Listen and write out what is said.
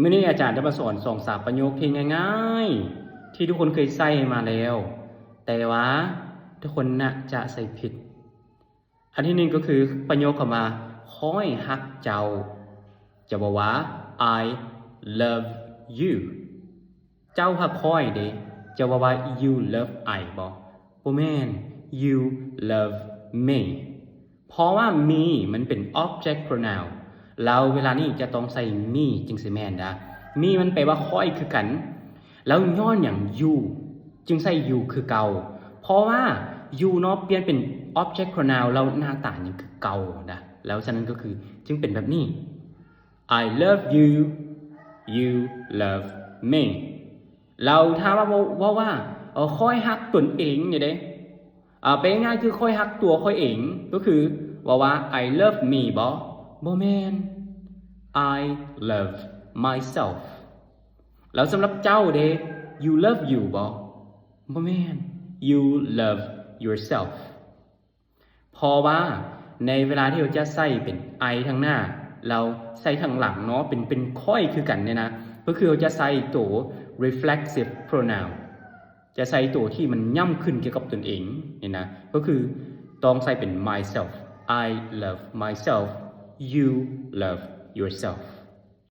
มื่อนี้อาจารย์จะมาสอน2-3ประโยคที่ง่ายๆที่ทุกคนเคยใส่มาแล้ว แต่ว่าทุกคนน่ะจะใส่ผิด อันที่หนึ่งก็คือประโยคคำว่าค่อยฮักเจ้าจะบอกว่า I love you เจ้าฮักค่อยเด้จะบอกว่า you love I บอกบ่แม่น you love me เพราะว่า me มันเป็น object pronoun เราเวลานี้จะต้องใส่ me จึงสิแม่นนะ me มันแปลว่าค่อยคือกัน แล้วย้อนอย่าง you จึงใส่ you คือเก่าเพราะว่า you เนาะเปลี่ยนเป็น object pronoun แล้วหน้าตายังคือเก่านะแล้วฉะนั้นก็คือจึงเป็นแบบนี้ I love you you love me เราถ้าว่าค่อยฮักตนเองอย่างเด้เป็นง่ายคือค่อยฮักตัวค่อยเองก็คือว่า I love me บ่แม่น I love myself แล้วสำหรับเจ้าเด้ you love you บ่แม่น you love yourself เพราะว่าในเวลาที่เราจะใส่เป็น I ทางหน้าเราใส่ทางหลังเนาะเป็นค่อยคือกันเนี่ยนะก็คือเราจะใส่ตัว reflexive pronoun จะใส่ตัวที่มันย่ำขึ้นเกี่ยวกับตนเองเนี่ยนะก็คือต้องใส่เป็น myself I love myself you love yourself